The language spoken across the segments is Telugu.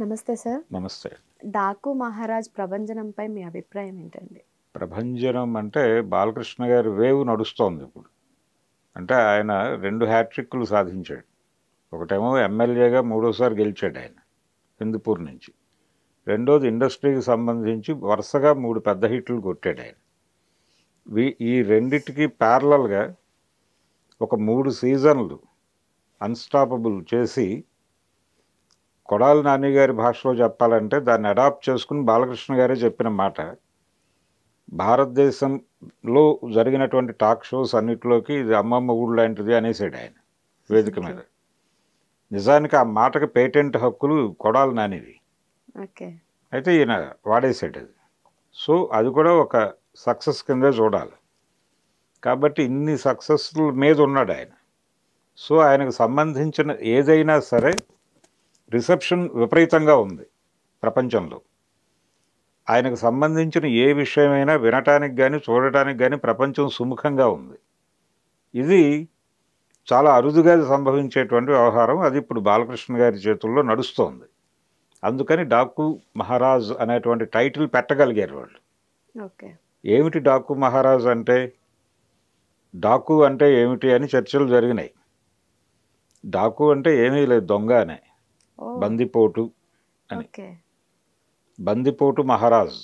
నమస్తే సార్. నమస్తే. 'డాకు మహారాజ్' ప్రభంజనంపై మీ అభిప్రాయం ఏంటండి? ప్రభంజనం అంటే బాలకృష్ణ గారి వేవ్ నడుస్తోంది ఇప్పుడు. అంటే ఆయన 2 హ్యాట్రిక్లు సాధించాడు. ఒకటేమో ఎమ్మెల్యేగా 3ఓసారి గెలిచాడు ఆయన హిందూపూర్ నుంచి. రెండోది ఇండస్ట్రీకి సంబంధించి వరుసగా 3 పెద్ద హిట్లు కొట్టాడు ఆయన. ఈ రెండిటికి ప్యారలల్గా ఒక 3 సీజన్లు అన్స్టాపబుల్ చేసి, కొడాలి నాని గారి భాషలో చెప్పాలంటే దాన్ని అడాప్ట్ చేసుకుని బాలకృష్ణ గారే చెప్పిన మాట, భారతదేశంలో జరిగినటువంటి టాక్ షోస్ అన్నిటిలోకి ఇది అమ్మమ్మ ఊళ్ళు లాంటిది అనేసాడు ఆయన వేదిక మీద. నిజానికి ఆ మాటకి పేటెంట్ హక్కులు కొడాలి నానివి. అయితే ఈయన వాడేసాడు అది. సో అది కూడా ఒక సక్సెస్ కిందే చూడాలి. కాబట్టి ఇన్ని సక్సెస్ల మీద ఉన్నాడు ఆయన. సో ఆయనకు సంబంధించిన ఏదైనా సరే రిసెప్షన్ విపరీతంగా ఉంది ప్రపంచంలో. ఆయనకు సంబంధించిన ఏ విషయమైనా వినటానికి కానీ చూడటానికి కానీ ప్రపంచం సుముఖంగా ఉంది. ఇది చాలా అరుదుగా సంభవించేటువంటి వ్యవహారం. అది ఇప్పుడు బాలకృష్ణ గారి చేతుల్లో నడుస్తోంది. అందుకని డాకు మహారాజ్ అనేటువంటి టైటిల్ పెట్టగలిగారు వాళ్ళు. ఏమిటి డాకు మహారాజ్ అంటే, డాకు అంటే ఏమిటి అని చర్చలు జరిగినాయి. డాకు అంటే ఏమీ లేదు, దొంగ అనే, బందిపోటు అని. బందిపోటు మహారాజ్,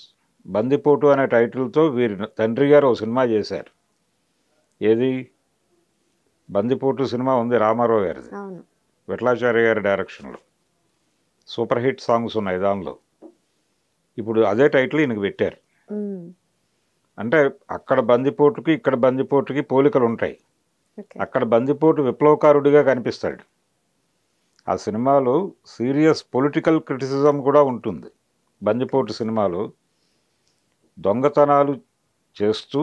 బందిపోటు అనే టైటిల్తో వీరి తండ్రి గారు ఒక సినిమా చేశారు. ఏది? బందిపోటు సినిమా ఉంది రామారావు గారిది, విఠలాచార్య గారి డైరెక్షన్లో. సూపర్ హిట్ సాంగ్స్ ఉన్నాయి దానిలో. ఇప్పుడు అదే టైటిల్ ఈయనకు పెట్టారు. అంటే అక్కడ బందిపోటుకి ఇక్కడ బందిపోటుకి పోలికలు ఉంటాయి. అక్కడ బందిపోటు విప్లవకారుడిగా కనిపిస్తాడు. ఆ సినిమాలో సీరియస్ పొలిటికల్ క్రిటిసిజం కూడా ఉంటుంది. బందిపోటు సినిమాలో దొంగతనాలు చేస్తూ,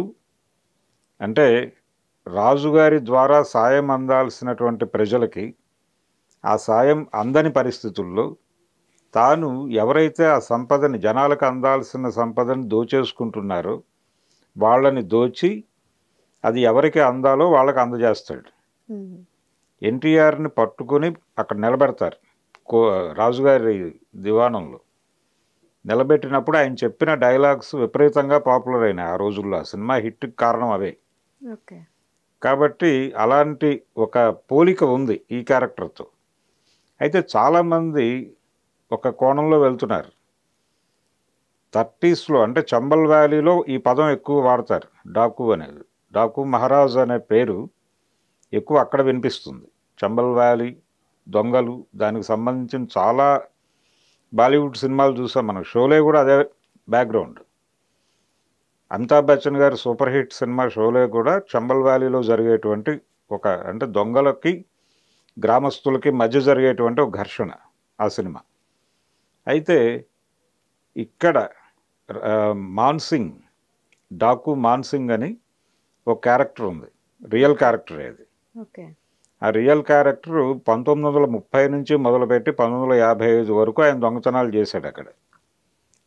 అంటే రాజుగారి ద్వారా సాయం అందాల్సినటువంటి ప్రజలకి ఆ సాయం అందని పరిస్థితుల్లో తాను ఎవరైతే ఆ సంపదని, జనాలకు అందాల్సిన సంపదని దోచేసుకుంటున్నారో వాళ్ళని దోచి అది ఎవరికి అందాలో వాళ్ళకి అందజేస్తాడు. ఎన్టీఆర్ని పట్టుకొని అక్కడ నిలబెడతారు రాజుగారి దివాణంలో. నిలబెట్టినప్పుడు ఆయన చెప్పిన డైలాగ్స్ విపరీతంగా పాపులర్ అయినాయి ఆ రోజుల్లో. ఆ సినిమా హిట్కి కారణం అవే. కాబట్టి అలాంటి ఒక పోలిక ఉంది ఈ క్యారెక్టర్తో. అయితే చాలామంది ఒక కోణంలో వెళ్తున్నారు. 30sలో అంటే చంబల్ వ్యాలీలో ఈ పదం ఎక్కువ వాడతారు, డాకు అనేది. డాకు మహారాజ్ అనే పేరు ఎక్కువ అక్కడ వినిపిస్తుంది. చంబల్ వ్యాలీ, దొంగలు, దానికి సంబంధించిన చాలా బాలీవుడ్ సినిమాలు చూసాం మనం. షోలే కూడా అదే బ్యాక్గ్రౌండ్. అమితాబ్ బచ్చన్ గారి సూపర్ హిట్ సినిమా షోలే కూడా చంబల్ వ్యాలీలో జరిగేటువంటి ఒక, అంటే దొంగలకి గ్రామస్తులకి మధ్య జరిగేటువంటి ఒక ఘర్షణ ఆ సినిమా. అయితే ఇక్కడ మాన్సింగ్, డాకు మాన్సింగ్ అని ఒక క్యారెక్టర్ ఉంది, రియల్ క్యారెక్టర్ అది. ఆ రియల్ క్యారెక్టర్ 1930 నుంచి మొదలుపెట్టి 1955 వరకు ఆయన దొంగతనాలు చేశాడు అక్కడ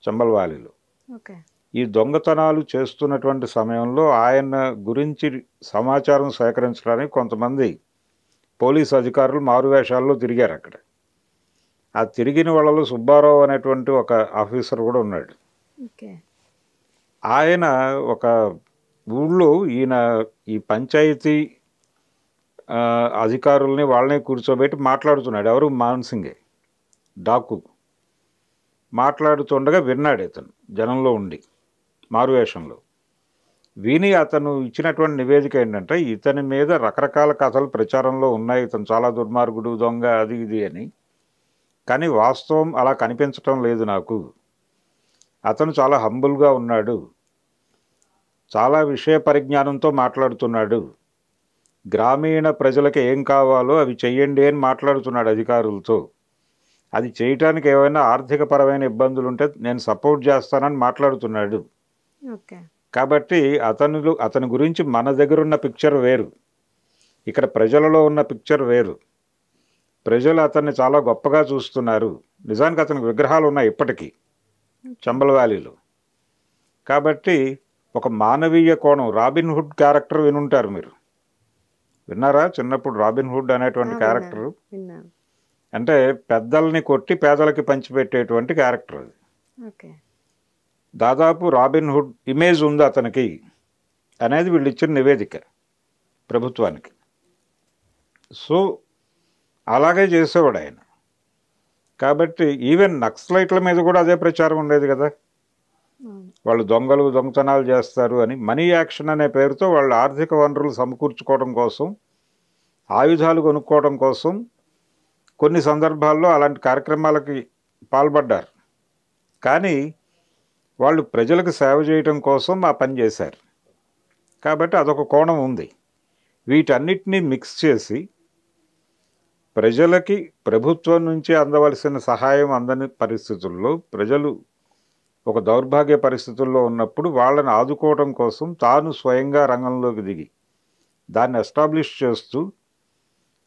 చంబల్ వ్యాలీలో. ఈ దొంగతనాలు చేస్తున్నటువంటి సమయంలో ఆయన గురించి సమాచారం సేకరించడానికి కొంతమంది పోలీస్ అధికారులు మారువేషాల్లో తిరిగారు అక్కడ. ఆ తిరిగిన వాళ్ళలో సుబ్బారావు అనేటువంటి ఒక ఆఫీసర్ కూడా ఉన్నాడు. ఆయన ఒక ఊళ్ళో ఈయన ఈ పంచాయతీ అధికారుల్ని వాళ్ళనే కూర్చోబెట్టి మాట్లాడుతున్నాడు. ఎవరు? మాన్సింగే, డాకు. మాట్లాడుతుండగా విన్నాడు ఇతను జనంలో ఉండి మారువేషంలో. విని అతను ఇచ్చినటువంటి నివేదిక ఏంటంటే, ఇతని మీద రకరకాల కథలు ప్రచారంలో ఉన్నాయి, ఇతను చాలా దుర్మార్గుడు, దొంగ, అది ఇది అని. కానీ వాస్తవం అలా కనిపించటం లేదు నాకు. అతను చాలా హంబుల్గా ఉన్నాడు, చాలా విషయ పరిజ్ఞానంతో మాట్లాడుతున్నాడు, గ్రామీణ ప్రజలకు ఏం కావాలో అవి చెయ్యండి అని మాట్లాడుతున్నాడు అధికారులతో. అది చేయటానికి ఏమైనా ఆర్థికపరమైన ఇబ్బందులు ఉంటే నేను సపోర్ట్ చేస్తానని మాట్లాడుతున్నాడు. కాబట్టి అతని గురించి మన దగ్గర ఉన్న పిక్చర్ వేరు, ఇక్కడ ప్రజలలో ఉన్న పిక్చర్ వేరు. ప్రజలు అతన్ని చాలా గొప్పగా చూస్తున్నారు. నిజానికి అతనికి విగ్రహాలు ఉన్నాయి ఇప్పటికీ చంబల్ వ్యాలీలో. కాబట్టి ఒక మానవీయ కోణం, రాబిన్ హుడ్ క్యారెక్టర్ వినుంటారు మీరు, విన్నారా? చిన్నప్పుడు రాబిన్ హుడ్ అనేటువంటి క్యారెక్టర్, అంటే పెద్దల్ని కొట్టి పేదలకి పంచిపెట్టేటువంటి క్యారెక్టర్ అది. ఓకే. దాదాపు రాబిన్ హుడ్ ఇమేజ్ ఉంది అతనికి అనేది వీళ్ళు ఇచ్చిన నివేదిక ప్రభుత్వానికి. సో అలాగే చేసేవాడు ఆయన. కాబట్టి ఈవెన్ నక్సలైట్ల మీద కూడా అదే ప్రచారం ఉండేది కదా, వాళ్ళు దొంగలు దొంగతనాలు చేస్తారు అని. మనీ యాక్షన్ అనే పేరుతో వాళ్ళు ఆర్థిక వనరులు సమకూర్చుకోవడం కోసం, ఆయుధాలు కొనుక్కోవడం కోసం కొన్ని సందర్భాల్లో అలాంటి కార్యక్రమాలకి పాల్పడ్డారు. కానీ వాళ్ళు ప్రజలకు సేవ చేయటం కోసం ఆ పని చేశారు. కాబట్టి అదొక కోణం ఉంది. వీటన్నిటినీ మిక్స్ చేసి ప్రజలకి ప్రభుత్వం నుంచి అందవలసిన సహాయం అందని పరిస్థితుల్లో, ప్రజలు ఒక దౌర్భాగ్య పరిస్థితుల్లో ఉన్నప్పుడు వాళ్ళని ఆదుకోవడం కోసం తాను స్వయంగా రంగంలోకి దిగి దాన్ని ఎస్టాబ్లిష్ చేస్తూ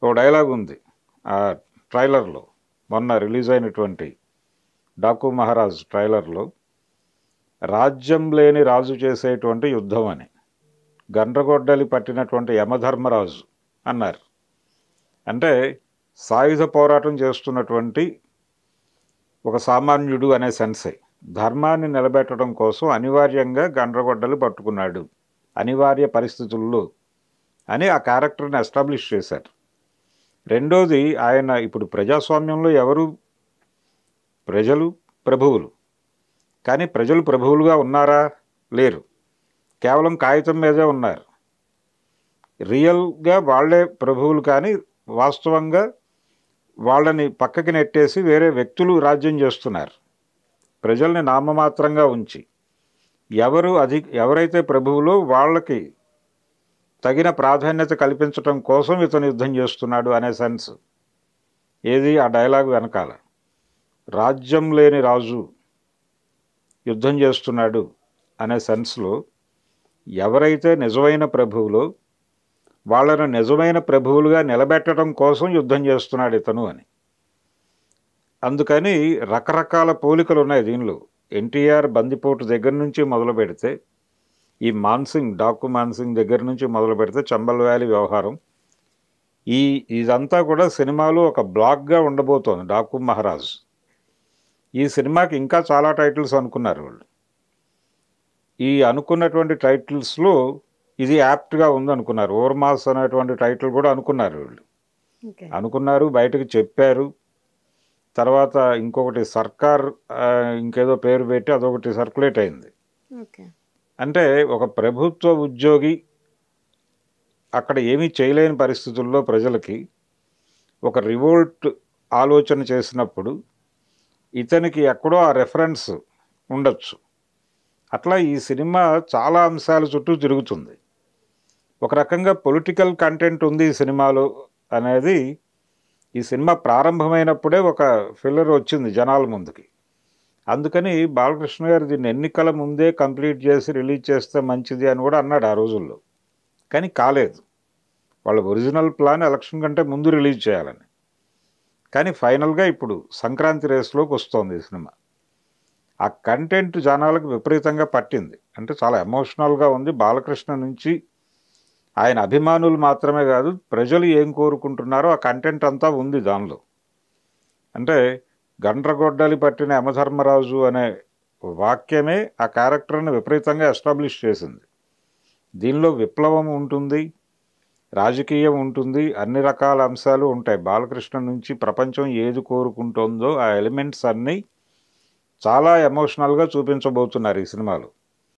ఒక డైలాగ్ ఉంది ఆ ట్రైలర్లో, మొన్న రిలీజ్ అయినటువంటి డాకు మహారాజ్ ట్రైలర్లో. రాజ్యం లేని రాజు చేసేటువంటి యుద్ధం అని, గండ్రగొడ్డలి పట్టినటువంటి యమధర్మరాజు అన్నారు. అంటే సాయుధ పోరాటం చేస్తున్నటువంటి ఒక సామాన్యుడు అనే సెన్సే ధర్మాన్ని నిలబెట్టడం కోసం అనివార్యంగా గండ్రగొడ్డలు పట్టుకున్నాడు అనివార్య పరిస్థితుల్లో అని ఆ క్యారెక్టర్ని ఎస్టాబ్లిష్ చేశారు. రెండోది, ఆయన ఇప్పుడు ప్రజాస్వామ్యంలో ఎవరు? ప్రజలు ప్రభువులు. కానీ ప్రజలు ప్రభువులుగా ఉన్నారా? లేరు. కేవలం కాగితం మీదే ఉన్నారు. రియల్గా వాళ్ళే ప్రభువులు, కానీ వాస్తవంగా వాళ్ళని పక్కకి నెట్టేసి వేరే వ్యక్తులు రాజ్యం చేస్తున్నారు. ప్రజల్ని నామమాత్రంగా ఉంచి ఎవరైతే ప్రభువులో వాళ్ళకి తగిన ప్రాధాన్యత కల్పించటం కోసం ఇతను యుద్ధం చేస్తున్నాడు అనే సెన్స్ ఏది ఆ డైలాగ్ వెనకాల. రాజ్యం లేని రాజు యుద్ధం చేస్తున్నాడు అనే సెన్స్లో ఎవరైతే నిజమైన ప్రభువులో వాళ్ళను నిజమైన ప్రభువులుగా నిలబెట్టడం కోసం యుద్ధం చేస్తున్నాడు ఇతను అని. అందుకని రకరకాల పోలికలు ఉన్నాయి దీనిలో. ఎన్టీఆర్ బందిపోటు దగ్గర నుంచి మొదలు పెడితే, ఈ మాన్సింగ్ డాకు మాన్సింగ్ దగ్గర నుంచి మొదలు పెడితే చంబల్ వ్యాలీ వ్యవహారం, ఇదంతా కూడా సినిమాలో ఒక బ్లాక్గా ఉండబోతోంది. డాకు మహారాజ్ ఈ సినిమాకి ఇంకా చాలా టైటిల్స్ అనుకున్నారు వాళ్ళు. ఈ అనుకున్నటువంటి టైటిల్స్లో ఇది యాప్ట్గా ఉందనుకున్నారు. ఓర్మాస్ అనేటువంటి టైటిల్ కూడా అనుకున్నారు వీళ్ళు. అనుకున్నారు, బయటకు చెప్పారు. తర్వాత ఇంకొకటి సర్కార్ ఇంకేదో పేరు పెట్టి అదొకటి సర్క్యులేట్ అయింది. అంటే ఒక ప్రభుత్వ ఉద్యోగి అక్కడ ఏమీ చేయలేని పరిస్థితుల్లో ప్రజలకి ఒక రివోల్ట్ ఆలోచన చేసినప్పుడు ఇతనికి ఎక్కడో ఆ రెఫరెన్స్ ఉండొచ్చు. అట్లా ఈ సినిమా చాలా అంశాల చుట్టూ తిరుగుతుంది. ఒక రకంగా పొలిటికల్ కంటెంట్ ఉంది ఈ సినిమాలో అనేది ఈ సినిమా ప్రారంభమైనప్పుడే ఒక ఫిల్లర్ వచ్చింది జనాల ముందుకి. అందుకని బాలకృష్ణ గారు దీన్ని ఎన్నికల ముందే కంప్లీట్ చేసి రిలీజ్ చేస్తే మంచిది అని కూడా అన్నాడు ఆ రోజుల్లో. కానీ కాలేదు. వాళ్ళ ఒరిజినల్ ప్లాన్ ఎలక్షన్ కంటే ముందు రిలీజ్ చేయాలని. కానీ ఫైనల్గా ఇప్పుడు సంక్రాంతి రేస్లోకి వస్తోంది ఈ సినిమా. ఆ కంటెంట్ జనాలకు విపరీతంగా పట్టింది. అంటే చాలా ఎమోషనల్గా ఉంది. బాలకృష్ణ నుంచి ఆయన అభిమానులు మాత్రమే కాదు, ప్రజలు ఏం కోరుకుంటున్నారో ఆ కంటెంట్ అంతా ఉంది దానిలో. అంటే గండ్రగొడ్డలి పట్టిన యమధర్మరాజు అనే వాక్యమే ఆ క్యారెక్టర్ని విపరీతంగా ఎస్టాబ్లిష్ చేసింది. దీనిలో విప్లవం ఉంటుంది, రాజకీయం ఉంటుంది, అన్ని రకాల అంశాలు ఉంటాయి. బాలకృష్ణ నుంచి ప్రపంచం ఏది కోరుకుంటుందో ఆ ఎలిమెంట్స్ అన్నీ చాలా ఎమోషనల్గా చూపించబోతున్నారు ఈ సినిమాలో.